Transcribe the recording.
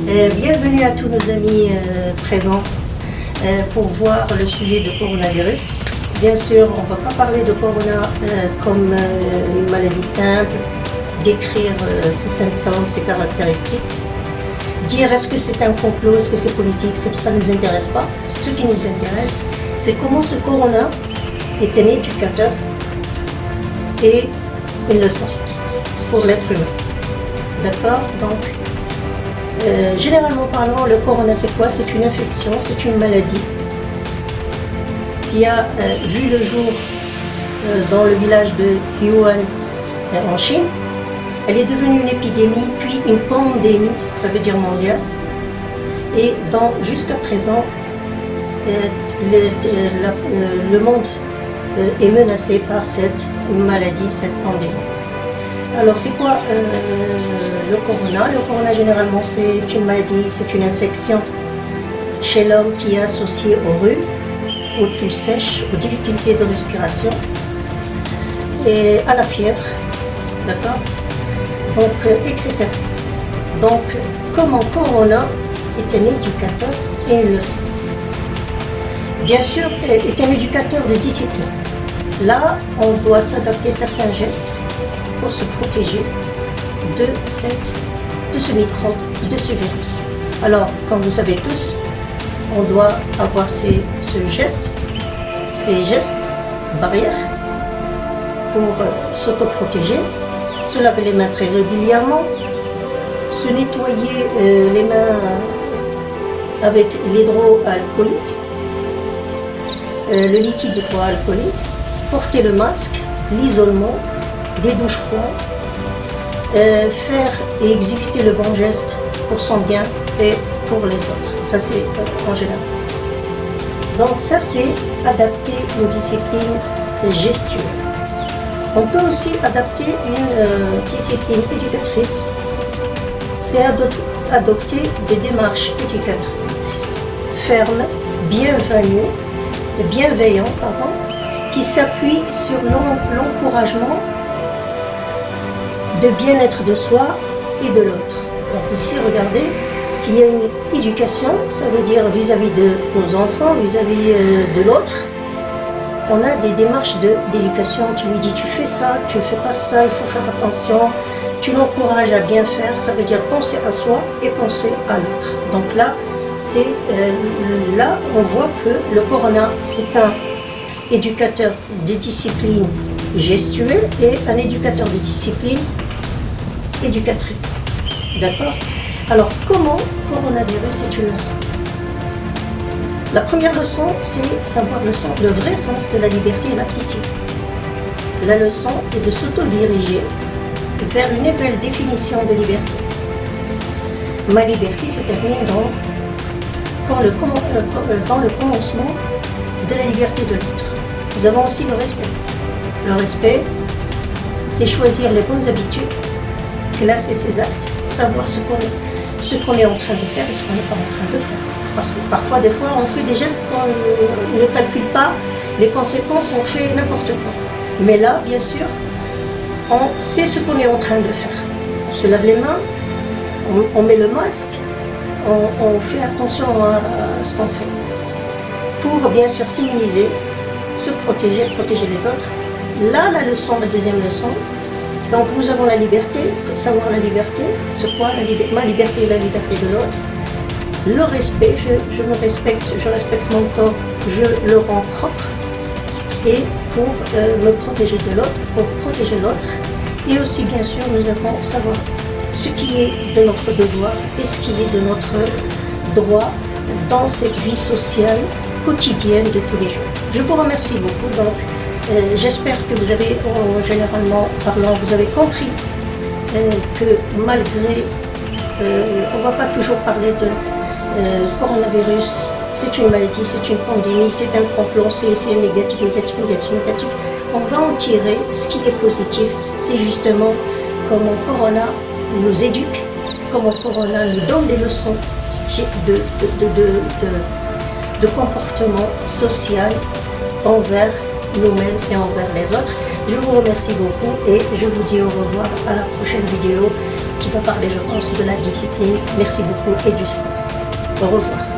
Bienvenue à tous nos amis présents pour voir le sujet du coronavirus. Bien sûr, on ne va pas parler de corona comme une maladie simple, décrire ses symptômes, ses caractéristiques. Dire est-ce que c'est un complot, est-ce que c'est politique, ça ne nous intéresse pas. Ce qui nous intéresse, c'est comment ce corona est un éducateur et une leçon pour l'être humain. D'accord? Donc, généralement parlant, le corona c'est quoi? C'est une infection, c'est une maladie qui a vu le jour dans le village de Wuhan en Chine. Elle est devenue une épidémie, puis une pandémie, ça veut dire mondiale. Et jusqu'à présent, le monde est menacé par cette maladie, cette pandémie. Alors c'est quoi le corona? Le corona généralement c'est une maladie, c'est une infection chez l'homme qui est associée au rhume, aux toux sèches, aux difficultés de respiration et à la fièvre, d'accord? Donc, etc. Donc, comment corona est un éducateur et une leçon. Bien sûr, est un éducateur de discipline. Là, on doit s'adapter à certains gestes pour se protéger de ce microbe, de ce virus. Alors, comme vous savez tous, on doit avoir ces gestes barrières pour s'autoprotéger, se laver les mains très régulièrement, se nettoyer les mains avec l'hydroalcoolique, le liquide hydroalcoolique, porter le masque, l'isolement, des douches froides, faire et exécuter le bon geste pour son bien et pour les autres. Ça c'est en général. Donc ça c'est adapter une discipline gestuelle. On peut aussi adapter une discipline éducatrice. C'est adopter des démarches éducatrices fermes, bienveillantes, qui s'appuient sur l'encouragement de bien-être de soi et de l'autre. Donc ici, regardez qu'il y a une éducation, ça veut dire vis-à-vis de nos enfants, vis-à-vis de l'autre. On a des démarches d'éducation, tu lui dis tu fais ça, tu ne fais pas ça, il faut faire attention, tu l'encourages à bien faire, ça veut dire penser à soi et penser à l'autre. Donc là, là on voit que le corona, c'est un éducateur de discipline gestuelle et un éducateur de discipline éducatrice. D'accord? Alors comment coronavirus est une leçon? La première leçon, c'est savoir le vrai sens de la liberté et l'appliquer. La leçon est de s'auto-diriger vers une nouvelle définition de liberté. Ma liberté se termine dans le commencement de la liberté de l'autre. Nous avons aussi le respect. Le respect, c'est choisir les bonnes habitudes, classer ses actes, savoir ce qu'on est en train de faire et ce qu'on n'est pas en train de faire. Parce que parfois, des fois, on fait des gestes qu'on ne calcule pas les conséquences, on fait n'importe quoi. Mais là, bien sûr, on sait ce qu'on est en train de faire. On se lave les mains, on met le masque, on fait attention à ce qu'on fait. Pour, bien sûr, s'immuniser, se protéger les autres. Là, la deuxième leçon, donc nous avons la liberté, savoir la liberté, c'est quoi ma liberté et la liberté de l'autre. Le respect, je me respecte, je respecte mon corps, je le rends propre et pour me protéger de l'autre, pour protéger l'autre. Et aussi bien sûr nous avons savoir ce qui est de notre devoir et ce qui est de notre droit dans cette vie sociale quotidienne de tous les jours. Je vous remercie beaucoup. Donc j'espère que vous avez, généralement parlant, vous avez compris que malgré, on ne va pas toujours parler de coronavirus, c'est une maladie, c'est une pandémie, c'est un complot, c'est négatif. On va en tirer ce qui est positif, c'est justement comment Corona nous éduque, comment Corona nous donne des leçons de comportement social envers nous-mêmes et envers les autres. Je vous remercie beaucoup et je vous dis au revoir à la prochaine vidéo qui va parler, je pense, de la discipline. Merci beaucoup et du sport. Au revoir.